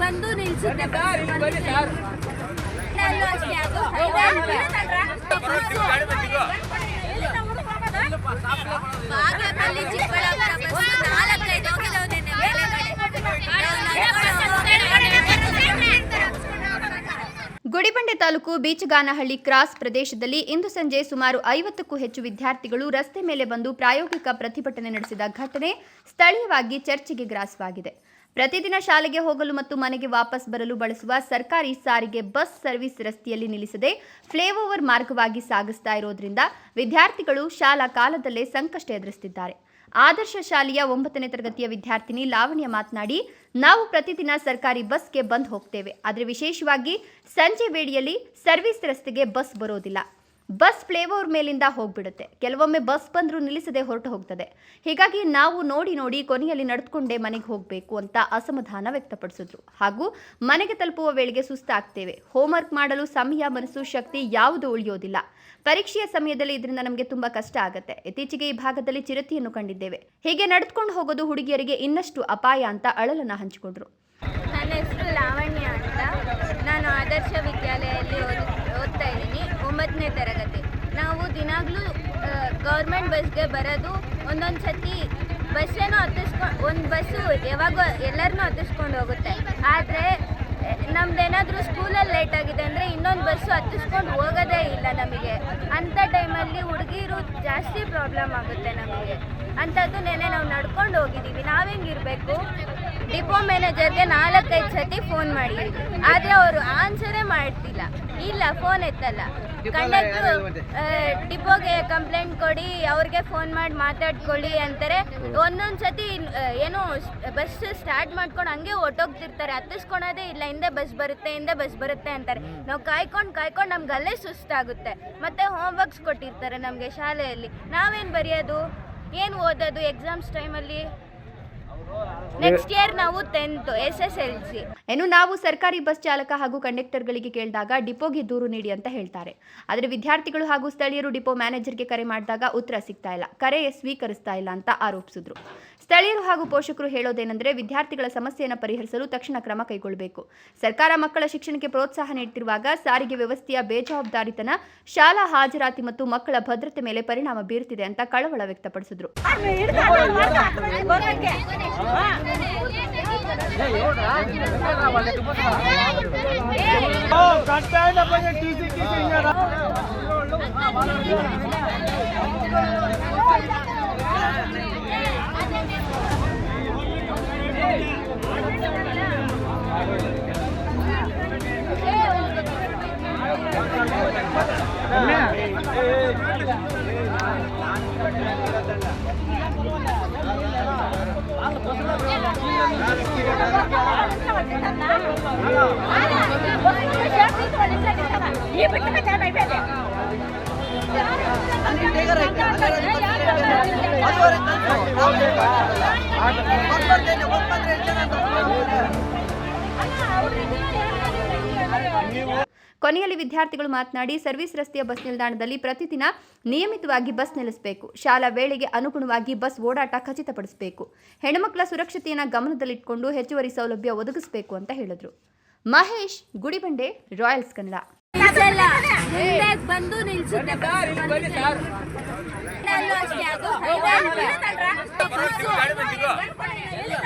ಬಂದು ನಿಲ್ಸುತ್ತೆ ಗುಡಿಬಂಡೆ ತಾಲೂಕು ಬೀಚಗಾನಹಳ್ಳಿ ಕ್ರಾಸ್ ಪ್ರದೇಶದಲ್ಲಿ ಇಂದು ಸಂಜೆ ಸುಮಾರು 50ಕ್ಕೂ ಹೆಚ್ಚು ವಿದ್ಯಾರ್ಥಿಗಳು ರಸ್ತೆ ಮೇಲೆ ಬಂದು ಪ್ರಾಯೋಗಿಕ ಪ್ರತಿಭಟನೆ ನಡೆಸಿದ ಘಟನೆ ಸ್ಥಳೀಯವಾಗಿ ಚರ್ಚೆಗೆ ಗ್ರಾಸವಾಗಿದೆ. ಪ್ರತಿದಿನ ಶಾಲೆಗೆ ಹೋಗಲು ಮತ್ತು ಮನೆಗೆ ವಾಪಸ್ ಬರಲು ಬಳಸುವ ಸರ್ಕಾರಿ ಸಾರಿಗೆ ಬಸ್ ಸರ್ವಿಸ್ ರಸ್ತೆಯಲ್ಲಿ ನಿಲ್ಲಿಸದೆ ಫ್ಲೈಓವರ್ ಮಾರ್ಗವಾಗಿ ಸಾಗಿಸ್ತಾ ಇರೋದ್ರಿಂದ ವಿದ್ಯಾರ್ಥಿಗಳು ಶಾಲಾ ಕಾಲದಲ್ಲೇ ಸಂಕಷ್ಟ ಎದುರಿಸುತ್ತಿದ್ದಾರೆ. ಆದರ್ಶ ಶಾಲೆಯ 9ನೇ ತರಗತಿಯ ವಿದ್ಯಾರ್ಥಿನಿ ಲಾವಣ್ಯ ಮಾತನಾಡಿ, ನಾವು ಪ್ರತಿದಿನ ಸರ್ಕಾರಿ ಬಸ್ಗೆ ಬಂದು ಹೋಗ್ತೇವೆ. ಆದರೆ ವಿಶೇಷವಾಗಿ ಸಂಜೆ ವೇಳೆಯಲ್ಲಿ ಸರ್ವಿಸ್ ರಸ್ತೆಗೆ ಬಸ್ ಬರೋದಿಲ್ಲ. ಬಸ್ ಫ್ಲೈಓವರ್ ಮೇಲಿಂದ ಹೋಗ್ಬಿಡುತ್ತೆ. ಕೆಲವೊಮ್ಮೆ ಬಸ್ ಬಂದರೂ ನಿಲ್ಲಿಸದೆ ಹೊರಟು ಹೋಗ್ತದೆ. ಹೀಗಾಗಿ ನಾವು ನೋಡಿ ಕೊನೆಯಲ್ಲಿ ನಡೆದುಕೊಂಡೇ ಮನೆಗೆ ಹೋಗಬೇಕು ಅಂತ ಅಸಮಾಧಾನ ವ್ಯಕ್ತಪಡಿಸಿದ್ರು. ಹಾಗೂ ಮನೆಗೆ ತಲುಪುವ ವೇಳೆಗೆ ಸುಸ್ತಾಗ್ತೇವೆ. ಹೋಮ್ವರ್ಕ್ ಮಾಡಲು ಸಮಯ, ಮನಸ್ಸು, ಶಕ್ತಿ ಯಾವುದೂ ಉಳಿಯೋದಿಲ್ಲ. ಪರೀಕ್ಷೆಯ ಸಮಯದಲ್ಲಿ ಇದರಿಂದ ನಮಗೆ ತುಂಬಾ ಕಷ್ಟ ಆಗುತ್ತೆ. ಇತ್ತೀಚೆಗೆ ಈ ಭಾಗದಲ್ಲಿ ಚಿರತೆಯನ್ನು ಕಂಡಿದ್ದೇವೆ. ಹೀಗೆ ನಡೆದುಕೊಂಡು ಹೋಗೋದು ಹುಡುಗಿಯರಿಗೆ ಇನ್ನಷ್ಟು ಅಪಾಯ ಅಂತ ಅಳಲನ್ನ ಹಂಚಿಕೊಂಡ್ರು. ನನ್ನ ಹೆಸರು ಲಾವಣ್ಯ ಅಂತ. ನಾನು ಆದರ್ಶ ವಿದ್ಯಾಲಯದಲ್ಲಿ ಓದ್ತಾ ಇದ್ದೀನಿ, 9ನೇ ತರಗತಿ. ನಾವು ದಿನಾಗಲೂ ಗೌರ್ಮೆಂಟ್ ಬಸ್ಗೆ ಬರೋದು. ಒಂದೊಂದು ಸತಿ ಬಸ್ಸೇನೋ ಒಂದು ಬಸ್ಸು ಯಾವಾಗ ಎಲ್ಲರನ್ನೂ ಹತ್ತಿಸ್ಕೊಂಡು ಹೋಗುತ್ತೆ. ಆದರೆ ನಮ್ದೇನಾದರೂ ಸ್ಕೂಲಲ್ಲಿ ಲೇಟ್ ಆಗಿದೆ ಅಂದರೆ ಇನ್ನೊಂದು ಬಸ್ಸು ಹತ್ತಿಸ್ಕೊಂಡು ಹೋಗೋದೇ ಇಲ್ಲ ನಮಗೆ. ಅಂಥ ಟೈಮಲ್ಲಿ ಹುಡುಗಿರು ಜಾಸ್ತಿ ಪ್ರಾಬ್ಲಮ್ ಆಗುತ್ತೆ ನಮಗೆ. ಅಂಥದ್ದು ನೆನ್ನೆ ನಾವು ನಡ್ಕೊಂಡು ಹೋಗಿದ್ದೀವಿ. ನಾವೆಂಗಿರಬೇಕು? ಡಿಪೋ ಮ್ಯಾನೇಜರ್ಗೆ 4-5 ಸತಿ ಫೋನ್ ಮಾಡಿದ್ವಿ, ಆದರೆ ಅವರು ಆನ್ಸರೇ ಮಾಡ್ತಿಲ್ಲ. ಇಲ್ಲ, ಫೋನ್ ಎತ್ತಲ್ಲ. ಕಂಡಕ್ಟ್ರು ಡಿಪೋಗೆ ಕಂಪ್ಲೇಂಟ್ ಕೊಡಿ, ಅವ್ರಿಗೆ ಫೋನ್ ಮಾಡಿ ಮಾತಾಡ್ಕೊಳ್ಳಿ ಅಂತಾರೆ. ಒಂದೊಂದು ಸತಿ ಏನೋ ಬಸ್ ಸ್ಟಾರ್ಟ್ ಮಾಡ್ಕೊಂಡು ಹಂಗೆ ಹೊಟ್ಟೋಗ್ತಿರ್ತಾರೆ, ಹತ್ತಿಸ್ಕೊಳೋದೇ ಇಲ್ಲ. ಹಿಂದೆ ಬಸ್ ಬರುತ್ತೆ ಅಂತಾರೆ. ನಾವು ಕಾಯ್ಕೊಂಡು ನಮ್ಗೆ ಅಲ್ಲೇ ಸುಸ್ತಾಗುತ್ತೆ. ಮತ್ತು ಹೋಮ್ವರ್ಕ್ಸ್ ಕೊಟ್ಟಿರ್ತಾರೆ ನಮಗೆ ಶಾಲೆಯಲ್ಲಿ. ನಾವೇನು ಬರೆಯೋದು, ಏನು ಓದೋದು ಎಕ್ಸಾಮ್ಸ್ ಟೈಮಲ್ಲಿ? ನೆಕ್ಸ್ಟ್ ಇಯರ್ ನಾವು 10th SSLC. ಇನ್ನು ನಾವು ಸರ್ಕಾರಿ ಬಸ್ ಚಾಲಕ ಹಾಗೂ ಕಂಡಕ್ಟರ್ಗಳಿಗೆ ಕೇಳಿದಾಗ ಡಿಪೋಗೆ ದೂರು ನೀಡಿ ಅಂತ ಹೇಳ್ತಾರೆ. ಆದರೆ ವಿದ್ಯಾರ್ಥಿಗಳು ಹಾಗೂ ಸ್ಥಳೀಯರು ಡಿಪೋ ಮ್ಯಾನೇಜರ್ಗೆ ಕರೆ ಮಾಡಿದಾಗ ಉತ್ತರ ಸಿಗ್ತಾ ಇಲ್ಲ, ಕರೆ ಸ್ವೀಕರಿಸ್ತಾ ಇಲ್ಲ ಅಂತ ಆರೋಪಿಸಿದ್ರು. ಸ್ಥಳೀಯರು ಹಾಗೂ ಪೋಷಕರು ಹೇಳೋದೇನೆಂದರೆ, ವಿದ್ಯಾರ್ಥಿಗಳ ಸಮಸ್ಯೆಯನ್ನು ಪರಿಹರಿಸಲು ತಕ್ಷಣ ಕ್ರಮ ಕೈಗೊಳ್ಳಬೇಕು. ಸರ್ಕಾರ ಮಕ್ಕಳ ಶಿಕ್ಷಣಕ್ಕೆ ಪ್ರೋತ್ಸಾಹ ನೀಡುತ್ತಿರುವಾಗ ಸಾರಿಗೆ ವ್ಯವಸ್ಥೆಯ ಬೇಜವಾಬ್ದಾರಿತನ ಶಾಲಾ ಹಾಜರಾತಿ ಮತ್ತು ಮಕ್ಕಳ ಭದ್ರತೆ ಮೇಲೆ ಪರಿಣಾಮ ಬೀರುತ್ತಿದೆ ಅಂತ ಕಳವಳ ವ್ಯಕ್ತಪಡಿಸಿದ್ರು. ಕೊನೆಯಲ್ಲಿ ವಿದ್ಯಾರ್ಥಿಗಳು ಮಾತನಾಡಿ, ಸರ್ವಿಸ್ ರಸ್ತೆಯ ಬಸ್ ನಿಲ್ದಾಣದಲ್ಲಿ ಪ್ರತಿದಿನ ನಿಯಮಿತವಾಗಿ ಬಸ್ ನಿಲ್ಲಿಸಬೇಕು. ಶಾಲಾ ವೇಳೆಗೆ ಅನುಗುಣವಾಗಿ ಬಸ್ ಓಡಾಟ ಖಚಿತಪಡಿಸಬೇಕು. ಹೆಣ್ಣುಮಕ್ಕಳ ಸುರಕ್ಷತೆಯನ್ನು ಗಮನದಲ್ಲಿಟ್ಟುಕೊಂಡು ಹೆಚ್ಚುವರಿ ಸೌಲಭ್ಯ ಒದಗಿಸಬೇಕು ಅಂತ ಹೇಳಿದ್ರು. ಮಹೇಶ್, ಗುಡಿಬಂಡೆ, ರಾಯಲ್ಸ್ ಕನ್ನಡ. ಬಂದು ನಿಲ್ಸುತ್ತೆ